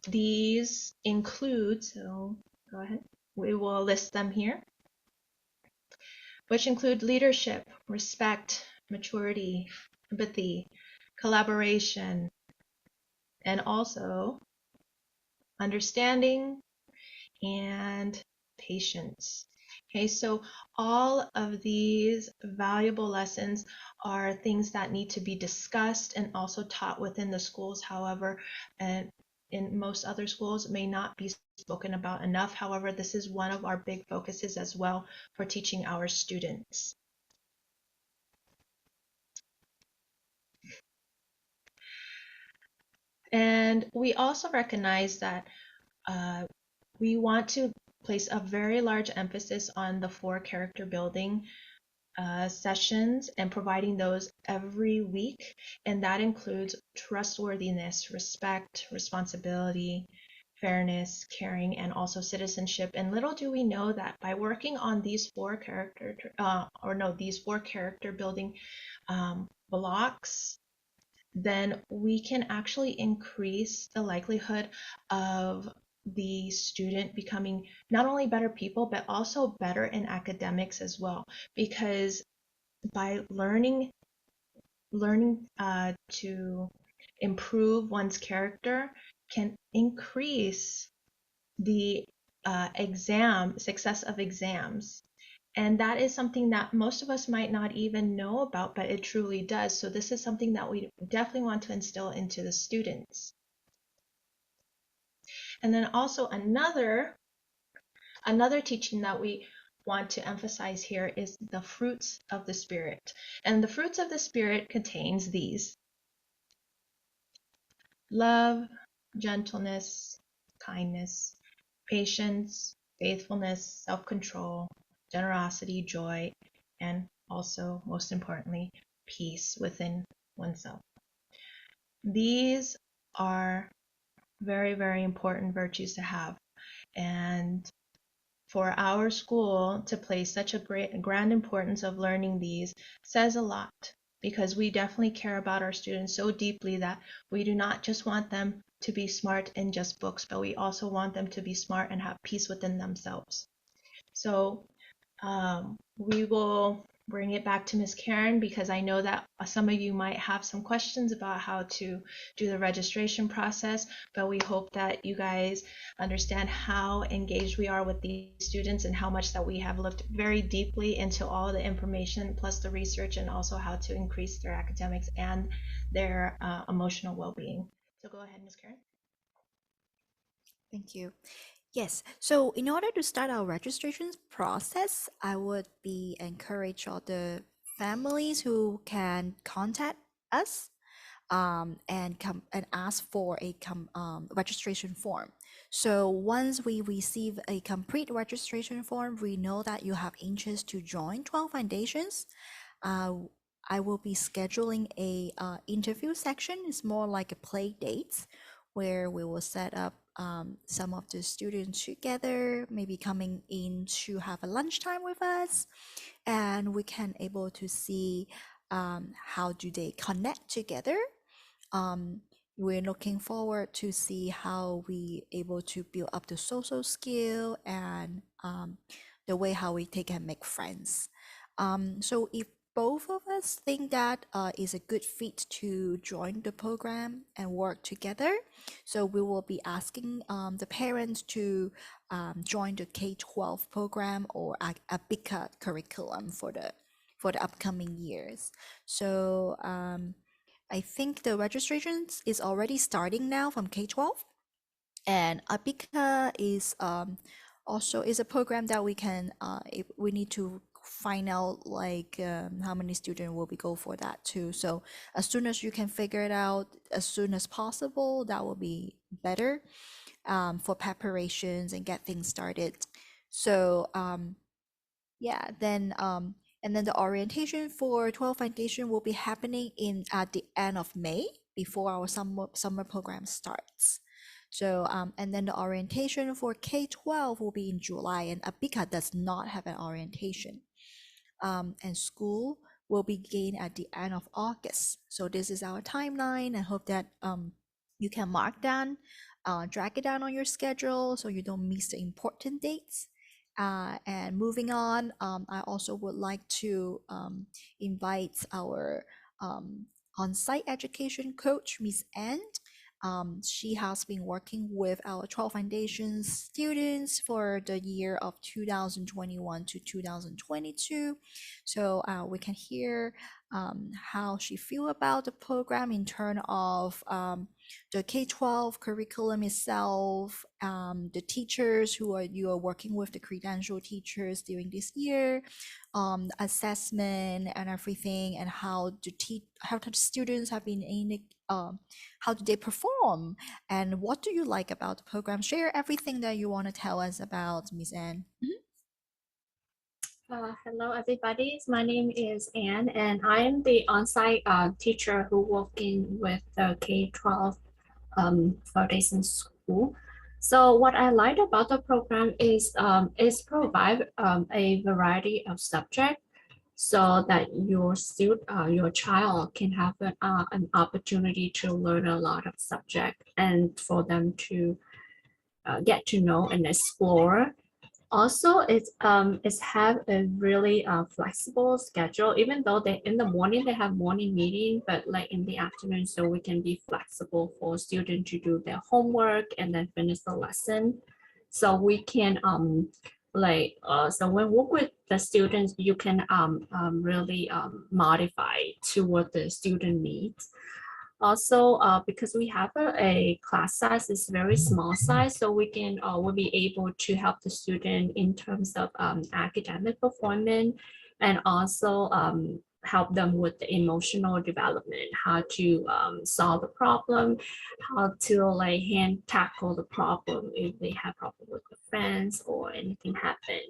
These include, so go ahead, we will list them here, which include leadership, respect, maturity, empathy, collaboration, and also understanding and patience. Okay, so all of these valuable lessons are things that need to be discussed and also taught within the schools. However, and in most other schools may not be spoken about enough. However, this is one of our big focuses as well for teaching our students. And we also recognize that we want to place a very large emphasis on the 4 character building sessions and providing those every week. And that includes trustworthiness, respect, responsibility, fairness, caring, and also citizenship. And little do we know that by working on these these 4 character building blocks, then we can actually increase the likelihood of the student becoming not only better people, but also better in academics as well. Because by learning to improve one's character can increase the success of exams. And that is something that most of us might not even know about, but it truly does. So this is something that we definitely want to instill into the students. And then also another teaching that we want to emphasize here is the fruits of the Spirit. And the fruits of the Spirit contains these: love, gentleness, kindness, patience, faithfulness, self-control, generosity, joy, and also, most importantly, peace within oneself. These are very, very important virtues to have. And for our school to place such a grand importance of learning these says a lot, because we definitely care about our students so deeply that we do not just want them to be smart in just books, but we also want them to be smart and have peace within themselves. So we will bring it back to Ms. Karen, because I know that some of you might have some questions about how to do the registration process, but we hope that you guys understand how engaged we are with these students and how much that we have looked very deeply into all the information plus the research, and also how to increase their academics and their emotional well-being. So go ahead, Ms. Karen. Thank you. Yes, so in order to start our registration process, I would be encourage all the families who can contact us and come and ask for a registration form. So once we receive a complete registration form, we know that you have interest to join 12 Foundations. Uh, I will be scheduling a interview section. It's more like a play dates where we will set up some of the students together, maybe coming in to have a lunchtime with us, and we can able to see how do they connect together. um, we're looking forward to see how we able to build up the social skill and the way how we take and make friends. So if both of us think that is a good fit to join the program and work together, so we will be asking the parents to join the K-12 program or a bigger curriculum for the upcoming years. So I think the registrations is already starting now from K-12, and Abika is also is a program that we can if we need to find out like how many students will be go for that too. So as soon as you can figure it out as soon as possible, that will be better for preparations and get things started. So yeah, then and then the orientation for 12 Foundation will be happening in at the end of May before our summer program starts. So and then the orientation for K-12 will be in July, and Abika does not have an orientation. And school will begin at the end of August. So this is our timeline. I hope that you can mark down, drag it down on your schedule so you don't miss the important dates. And moving on, I also would like to invite our on-site education coach, Miss Ann, She has been working with our 12 Foundation students for the year of 2021 to 2022. So we can hear how she feel about the program in terms of the K-12 curriculum itself, the teachers you are working with, the credentialed teachers during this year, assessment and everything, and how the students have been in it, how do they perform, and what do you like about the program? Share everything that you want to tell us about, Miss Anne. Hello, everybody. My name is Anne, and I'm the on-site teacher who working with the K-12 foundation school. So what I like about the program is provide a variety of subjects so that your child can have an opportunity to learn a lot of subject and for them to get to know and explore. Also, it's have a really flexible schedule. Even though they in the morning they have morning meeting, but like in the afternoon, so we can be flexible for students to do their homework and then finish the lesson. So we can so when work with the students, you can really modify to what the student needs. Also, because we have a class size is very small size, so we can will be able to help the student in terms of academic performance, and also help them with the emotional development, how to solve the problem, how to like hand tackle the problem if they have problem with the friends or anything happen.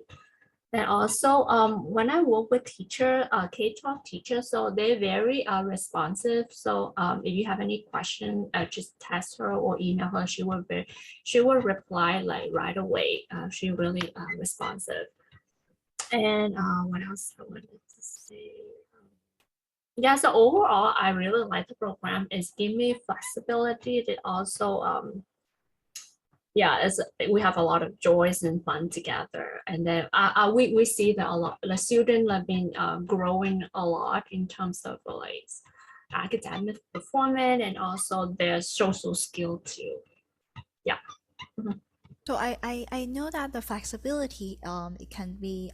And also, when I work with teacher, K-12 teachers, so they're very responsive. So if you have any question, just text her or email her. She will reply like right away. She really responsive. And what else I wanted to say? Yeah, so overall, I really like the program. It's give me flexibility. It also yeah, we have a lot of joys and fun together, and then we see that a lot the students have been growing a lot in terms of like academic performance and also their social skill too. Yeah. Mhm. So I know that the flexibility it can be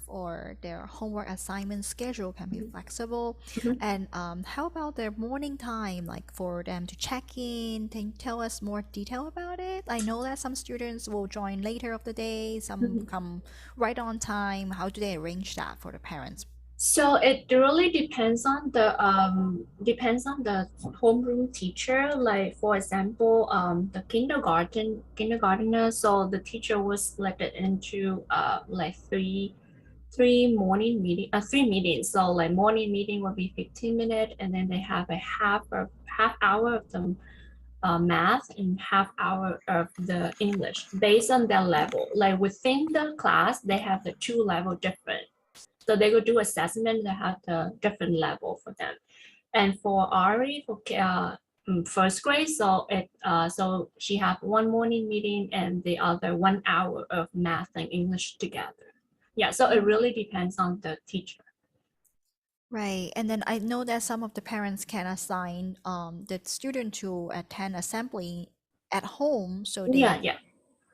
for their homework assignment schedule can be flexible. Mhm. And how about their morning time, like for them to check in? Can you tell us more detail about it? I know that some students will join later of the day, some Mhm. come right on time. How do they arrange that for the parents? So it really depends on the homeroom teacher. Like for example, the kindergartner. So the teacher was split into like three morning meeting, three meetings. So like morning meeting will be 15 minutes, and then they have a half hour of the math and half hour of the English based on their level. Like within the class, they have the two level different. So they will do assessment that have the different level for them. And for Ari, for first grade, so she have one morning meeting and the other 1 hour of math and English together. Yeah, so it really depends on the teacher. Right. And then I know that some of the parents can assign the student to attend assembly at home, so Yeah, yeah.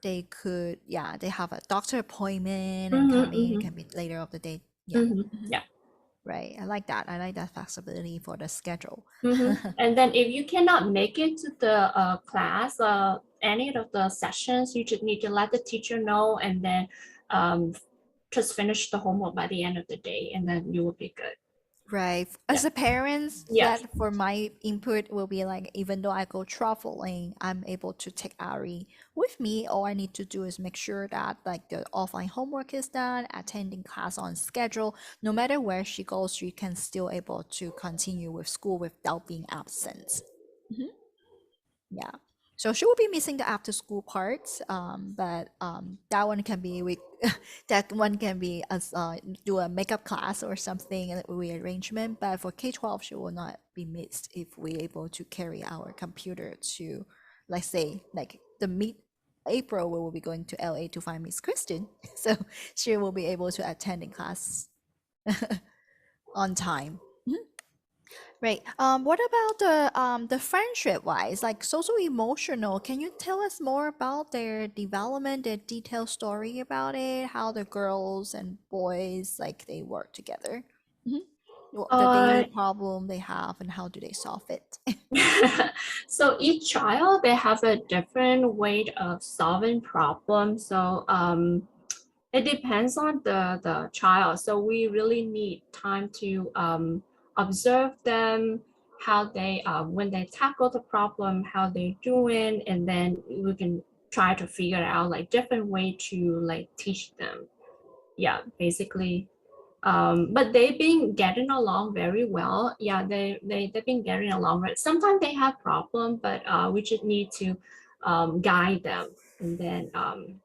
they could, yeah, they have a doctor appointment and Mm-hmm, come in, it mm-hmm, can be later of the day. Yeah. mm-hmm, yeah. Right. I like that. I like that flexibility for the schedule. And then if you cannot make it to the class, any of the sessions, you just need to let the teacher know, and then um, just finish the homework by the end of the day, and then you will be good. Right. Yeah. As a parent, Yes. that for my input will be like, even though I go traveling, I'm able to take Ari with me. All I need to do is make sure that like the offline homework is done, attending class on schedule. No matter where she goes, she can still able to continue with school without being absent. Mhm. Yeah. So she will be missing the after school parts, but that one can be we that one can be as do a makeup class or something and rearrangement. But for K-12, she will not be missed if we able to carry our computer to, let's say, like the mid April, we will be going to LA to find Miss Kristen, so she will be able to attend in class on time. Mhm. Right. What about the friendship wise, like social emotional? Can you tell us more about their development, their detailed story about it, how the girls and boys like they work together? Mhm. The daily problem they have and how do they solve it? So each child, they have a different way of solving problems. So it depends on the child. So we really need time to observe them, how they when they tackle the problem, how they're doing, and then we can try to figure out like different way to like teach them. Yeah, basically. But they've been getting along very well. Yeah, they've been getting along. Sometimes they have problem, but we just need to guide them and then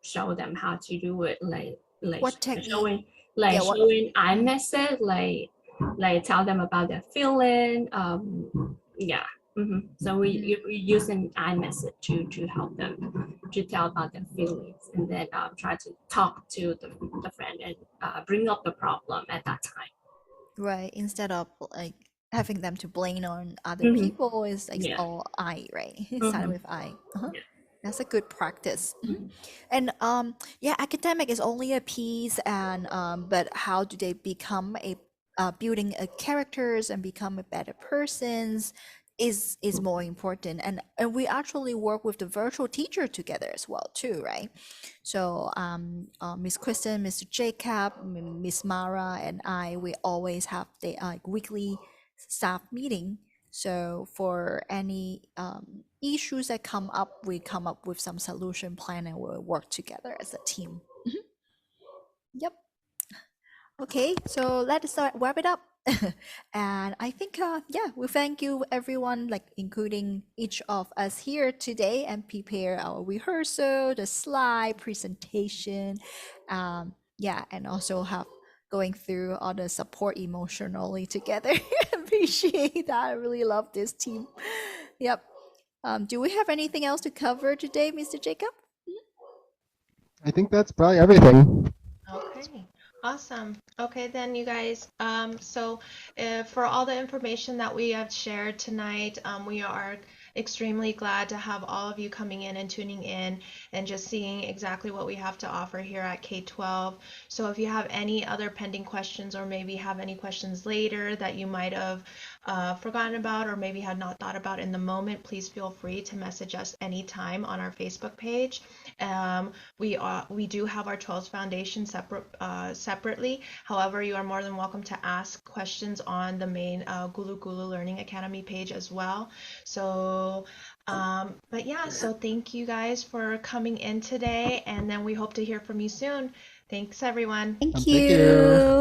show them how to do it. Like What technique? showing Yeah, what? I message like tell them about their feeling. Yeah. So we use an iMessage to help them to tell about their feelings and then try to talk to the friend and bring up the problem at that time. Right. Instead of like having them to blame on other Mhm. people is like Yeah. all I, right? Started Mhm. with I. Yeah. That's a good practice. Mhm. And yeah, academic is only a piece, and but how do they become a building a characters and become a better persons is more important. And we actually work with the virtual teacher together as well too, right? So Miss Kristen, Mr. Jacob, Miss Mara, and I, we always have the weekly staff meeting. So for any issues that come up, we come up with some solution plan and we'll work together as a team. Yep. Okay, so let's wrap it up. And I think, yeah, we thank you everyone, like including each of us here today, and prepare our rehearsal, the slide presentation, yeah, and also have going through all the support emotionally together. Appreciate that. I really love this team. Yep. Do we have anything else to cover today, Mr. Jacob? I think that's probably everything. Okay, awesome. Okay, then you guys, so for all the information that we have shared tonight, we are extremely glad to have all of you coming in and tuning in and just seeing exactly what we have to offer here at K-12. So if you have any other pending questions or maybe have any questions later that you might have forgotten about or maybe had not thought about in the moment, please feel free to message us anytime on our Facebook page. We do have our 12 Foundation separately. However, you are more than welcome to ask questions on the main Gulu Gulu Learning Academy page as well. So, but yeah, so thank you guys for coming in today, and then we hope to hear from you soon. Thanks, everyone. Thank Thank you. you.